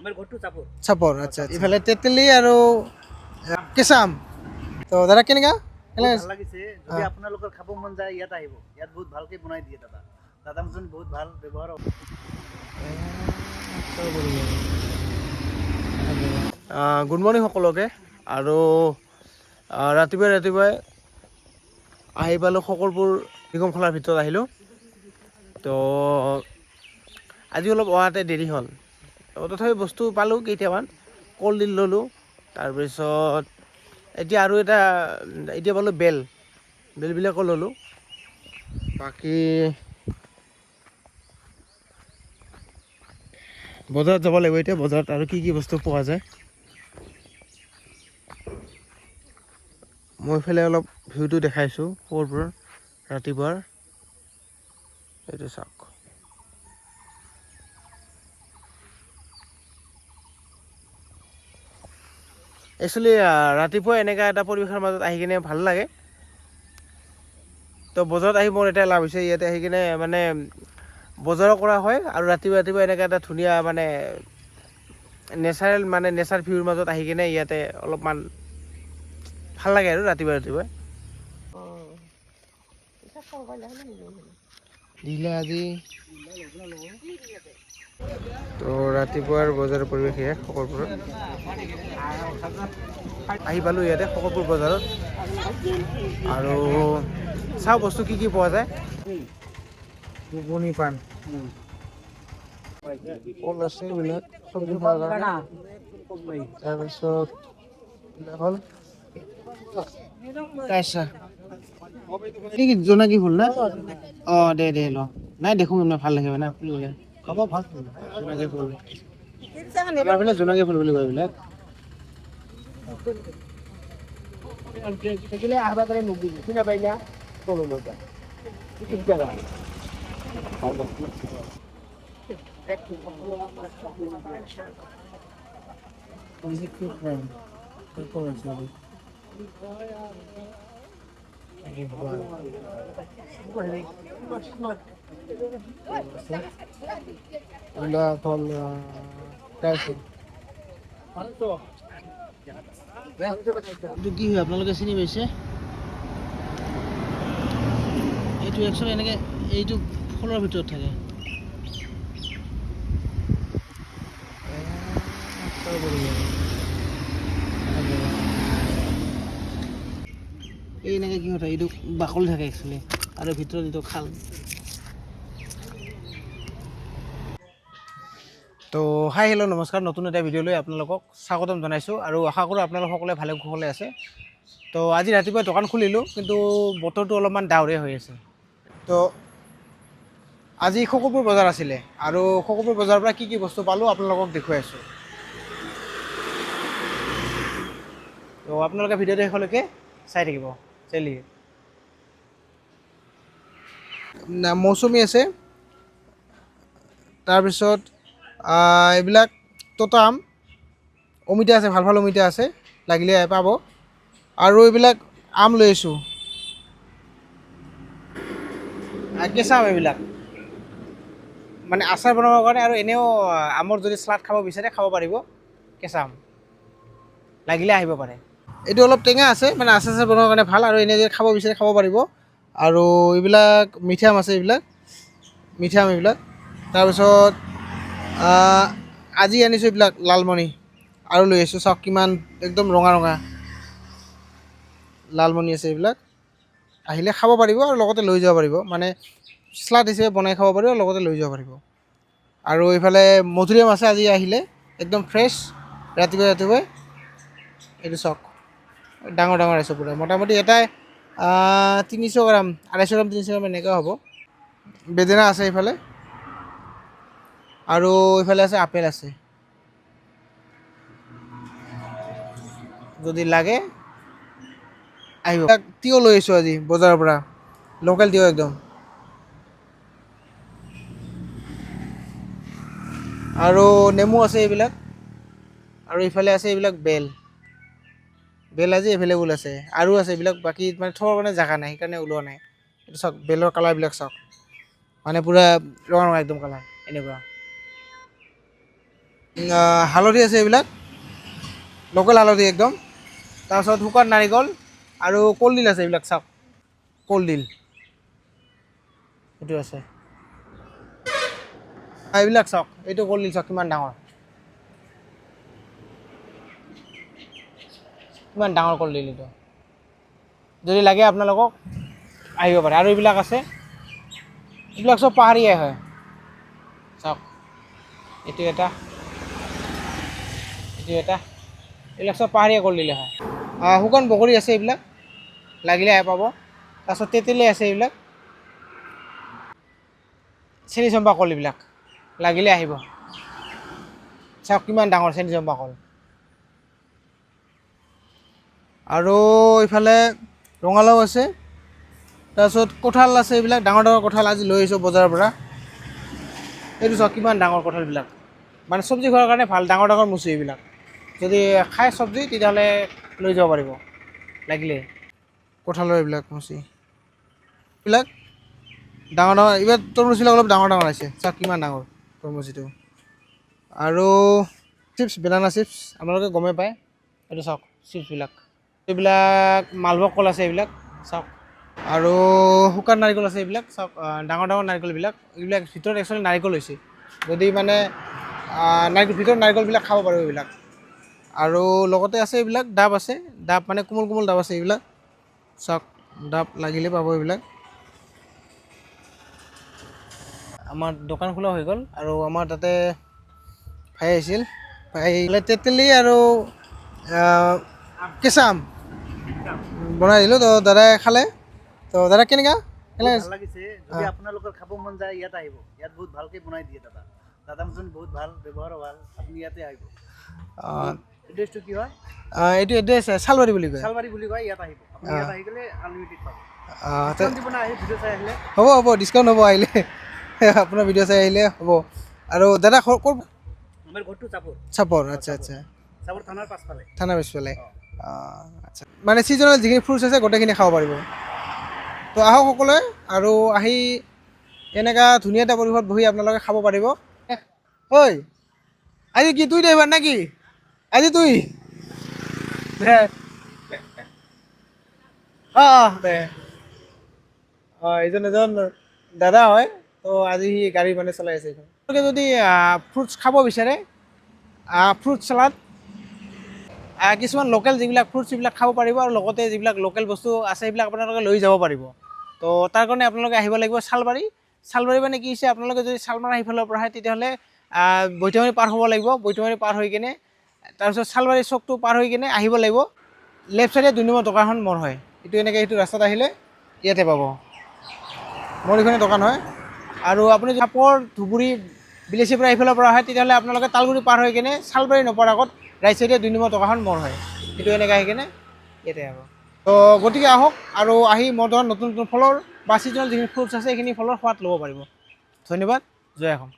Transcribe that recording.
আমাৰ ঘৰটো চাপৰ। চাপৰ আচ্ছা ইফালে তেতেলী আৰু কেঁচা আম তো দাদা কেনেকা ভাল লাগিছে যদি আপোনালোকৰ খাব মন যায় ইয়াত আহিব ইয়াত বহুত ভালকৈ বনাই দিয়ে দাদা দাদা মতন বহুত ভাল ব্যৱহাৰ গুড মৰ্ণিং সকলোকে আৰু ৰাতিপুৱাই আহি পালোঁ সকলোবোৰ নিগম খোলাৰ ভিতৰত আহিলোঁ তো আজি অলপ অহাতে দেৰি হ'ল তথাপি বস্তু পালোঁ কেইটামান কলডিল ল'লোঁ তাৰপিছত এতিয়া আৰু এতিয়া পালোঁ বেলবিলাকো ল'লোঁ বাকী বজাৰত যাব লাগিব এতিয়া বজাৰত আৰু কি বস্তু পোৱা যায় মই এইফালে অলপ ভিউটো দেখাইছোঁ সৰুৰ ৰাতিপুৱাৰ এইটো চাওক একচুৱেলি ৰাতিপুৱা এনেকুৱা এটা পৰিৱেশৰ মাজত আহি কিনে ভাল লাগে তো বজাৰত আহি মোৰ এটা লাভ হৈছে ইয়াতে আহি কিনে মানে বজাৰো কৰা হয় আৰু ৰাতিপুৱা এনেকুৱা এটা ধুনীয়া মানে নেচাৰ ভিউৰ মাজত আহি কিনে ইয়াতে অলপমান ভাল লাগে আৰু ৰাতিপুৱা দিলে আজি তো ৰাতিপুৱাৰ বজাৰৰ পৰিৱেশ এয়া সকলোবোৰ আহি পালোঁ ইয়াতে সকলোবোৰ বজাৰত আৰু চাওঁ বস্তু কি পোৱা যায় ঘুগুনি পান কল আছে এইবিলাক চব্জি খোৱাৰ কাৰণে তাৰপিছত হ'ল কাইছা কি জোনাকী ফুল না অঁ দে ল নাই দেখোঁ ইমান ভাল লাগে না ফুল খাব ভাল জোনাকী ফুল আমাৰ ফালে জোনাকী ফুল বুলি কয় এইবিলাক থাকিলে আহবা তাৰে নুবুজি শুনা পাইলা কলো লগা ঠিক জায়গা এইটো কি হয় আপোনালোকে চিনি পাইছে এইটো একচুৱেলি এনেকৈ এইটো ফুলৰ ভিতৰত থাকে এই এনেকৈ কি হয় এইটো বাকলি থাকে একচুৱেলি আৰু ভিতৰত এইটো খাল তো হাই হেল্ল' নমস্কাৰ নতুন এটা ভিডিঅ'লৈ আপোনালোকক স্বাগতম জনাইছোঁ আৰু আশা কৰোঁ আপোনালোক সকলোৱে ভালে কুশলে আছে তো আজি ৰাতিপুৱা দোকান খুলিলোঁ কিন্তু বতৰটো অলপমান ডাৱৰীয়া হৈ আছে তো আজি সকলোবোৰ বজাৰ আছিলে আৰু সকলোবোৰ বজাৰৰ পৰা কি বস্তু পালোঁ আপোনালোকক দেখুৱাই আছোঁ তো আপোনালোকে ভিডিঅ'টো শেষলৈকে চাই থাকিব চেলি মৌচুমী আছে তাৰপিছত এইবিলাক তোতা আম অমিতা আছে ভাল অমিতা আছে লাগিলে পাব আৰু এইবিলাক আম লৈ আছোঁ কেঁচা আম এইবিলাক মানে আচাৰ বনাবৰ কাৰণে আৰু এনেও আমৰ যদি চালাড খাব বিচাৰে খাব পাৰিব কেঁচা আম লাগিলে আহিব পাৰে এইটো অলপ টেঙা আছে মানে আচাৰ বনাবৰ কাৰণে ভাল আৰু এনে যদি খাব বিচাৰে খাব পাৰিব আৰু এইবিলাক মিঠা আম আছে এইবিলাক মিঠা আম এইবিলাক তাৰপিছত আজি আনিছোঁ এইবিলাক লালমণি আৰু লৈ আহিছোঁ চাওক কিমান একদম ৰঙা লালমণি আছে এইবিলাক আহিলে খাব পাৰিব আৰু লগতে লৈ যাব পাৰিব মানে চালাড হিচাপে বনাই খাব পাৰিব লগতে লৈ যাব পাৰিব আৰু এইফালে মধুৰিআম আছে আজি আহিলে একদম ফ্ৰেছ ৰাতিপুৱাই এইটো চাওক ডাঙৰ আছে পূৰা মোটামুটি এটাই 300 গ্ৰাম 250 গ্ৰাম 300 গ্ৰাম এনেকুৱা হ'ব বেদেনা আছে এইফালে আৰু এইফালে আছে আপেল আছে যদি লাগে আহিব তিয়ঁহ লৈ আহিছোঁ আজি বজাৰৰ পৰা লোকেল তিয়ঁহ একদম আৰু নেমু আছে এইবিলাক আৰু ইফালে আছে এইবিলাক বেল আজি এভেইলেবল আছে আৰু আছে এইবিলাক বাকী মানে থবৰ কাৰণে জেগা নাই সেইকাৰণে ওলোৱা নাই এইটো চাওক বেলৰ কালাৰবিলাক চাওক মানে পূৰা ৰঙা একদম কালাৰ এনেকুৱা হালধি আছে এইবিলাক, লোকেল হালধি একদম। তাৰপিছত শুকান নাৰিকল আৰু কলডিল আছে, এইবিলাক চাওক কলডিল এইটো আছে। এইবিলাক চাওক, এইটো কলডিল চাওক কিমান ডাঙৰ, কিমান ডাঙৰ কলডিল এইটো। যদি লাগে আপোনালোকক আহিব পাৰে। আৰু এইবিলাক আছে, এইবিলাক চব পাহাৰীয়াই হয় চাওক। এইটো এটা, এইটো এটা, এইবিলাক চব পাহাৰীয়া কলডিলে হয়। শুকান বগৰী আছে, এইবিলাক লাগিলে আহি পাব। তাৰপিছত তেতেলী আছে, এইবিলাক চেনি চম্পা কল, এইবিলাক লাগিলে আহিব। চাওক কিমান ডাঙৰ চেনি চম্পা কল। আৰু এইফালে ৰঙালাও আছে, তাৰপিছত কঁঠাল আছে, এইবিলাক ডাঙৰ ডাঙৰ কঁঠাল আজি লৈ আহিছোঁ বজাৰৰ পৰা। এইটো চাওক কিমান ডাঙৰ কঁঠালবিলাক, মানে চব্জি খোৱাৰ কাৰণে ভাল, ডাঙৰ ডাঙৰ মুচি এইবিলাক। যদি খাই চব্জি তেতিয়াহ'লে লৈ যাব পাৰিব লাগিলে। কঁঠালৰ এইবিলাক মুচি, এইবিলাক ডাঙৰ ডাঙৰ, এইবাৰ তৰমুজবিলাক অলপ ডাঙৰ ডাঙৰ আছে, চাওক কিমান ডাঙৰ তৰমুজিটো। আৰু চিপছ, বেনানা চিপছ আপোনালোকে গমেই পায়, এইটো চাওক চিপছবিলাক। এইবিলাক মালভোগ কল আছে, এইবিলাক চাওক। আৰু শুকান নাৰিকল আছে, এইবিলাক চাওক ডাঙৰ ডাঙৰ নাৰিকলবিলাক। এইবিলাক ভিতৰত একচুৱেলি নাৰিকল হৈছে, যদি মানে ভিতৰত নাৰিকলবিলাক খাব পাৰোঁ এইবিলাক। আৰু লগতে আছে এইবিলাক ডাব আছে, ডাব মানে কোমল কোমল ডাব আছে এইবিলাক চাওক, ডাব লাগিলে পাব এইবিলাক। আমাৰ দোকান খোলা হৈ গ'ল, আৰু আমাৰ তাতে ভাই আহিছিল, ভাই তেতেলী আৰু কেঁচা আম বনাই দিলোঁ, তো দাদাই খালে। তো দাদা কেনেকুৱা বহুত ভাল লাগিছে। যদি আপোনালোকৰ খাব মন যায় ইয়াত আহিব, ইয়াত বহুত ভালকৈ বনাই দিয়ে দাদা। দাদা মানুহজন বহুত ভাল, ব্যৱহাৰো ভাল, আপুনি ইয়াতে আহিব। এড্ৰেছটো কি হয়? এইটো এড্ৰেছ চালবাৰী বুলি কয়। চালবাৰী বুলি কয়, ইয়াত আহিব আপুনি। ইয়াত আহি গ'লে আনলিমিটেড পাব। দিব না আহি ভিডিঅ' চাই আহিলে। হ'ব হ'ব, ডিছকাউণ্ট হ'ব আহিলে আপোনাৰ ভিডিঅ' চাই আহিলে হ'ব। আৰু দাদা ক'ত? আমাৰ ঘৰটো চাপৰ। চাপৰ, আচ্ছা আচ্ছা। চাপৰ থানাৰ পাছফালে। থানাৰ পিছফালে, আচ্ছা। মানে ছিজনেল যিখিনি ফ্ৰুটছ আছে গোটেইখিনি খাব পাৰিব। তো আহক সকলোৱে, আৰু আহি এনেকুৱা ধুনীয়া এটা পৰিৱেশত বহি আপোনালোকে খাব পাৰিব। ঐ আজি কি তুই ড্ৰাইভাৰ নে কি? আজি তুই দে দে এইজন এজন দাদা হয়, তো আজি সি গাড়ী মানে চলাই আছে। আপোনালোকে যদি ফ্ৰুটছ খাব বিচাৰে, ফ্ৰুট চালাড, কিছুমান লোকেল যিবিলাক ফ্ৰুটছ সেইবিলাক খাব পাৰিব, আৰু লগতে যিবিলাক লোকেল বস্তু আছে সেইবিলাক আপোনালোকে লৈ যাব পাৰিব। তো তাৰ কাৰণে আপোনালোকে আহিব লাগিব চালবাৰী। চালবাৰী মানে কি হৈছে, আপোনালোকে যদি চালমাৰা সেইফালৰ পৰা আহে তেতিয়াহ'লে বৈঠমাৰী পাৰ হ'ব লাগিব। বৈঠমাৰী পাৰ হৈ কিনে তাৰপিছত চালবাৰী চকটো পাৰ হৈ কিনে আহিব লাগিব। লেফ্ট চাইডে 2 নম্বৰ দোকানখন মোৰ হয়, এইটো এনেকৈ সেইটো ৰাস্তাত আহিলে ইয়াতে পাব, মোৰ এইখনে দোকান হয়। আৰু আপুনি চাপৰ ধুবুৰী বিলেচিৰ পৰা এইফালৰ পৰা আহে তেতিয়াহ'লে আপোনালোকে তালগুৰি পাৰ হৈ কিনে চালবাৰী নোপোৱাৰ আগত ৰাইট চাইডে 2 নম্বৰ দোকানখন মোৰ হয়, সেইটো এনেকৈ আহি কিনে ইয়াতে আহিব। তো গতিকে আহক, আৰু আহি মোৰ দোকান নতুন নতুন ফলৰ বা ছিজনেল যিখিনি ফ্ৰুটছ আছে সেইখিনি ফলৰ সোৱাদ ল'ব পাৰিব। ধন্যবাদ, জয় অসম।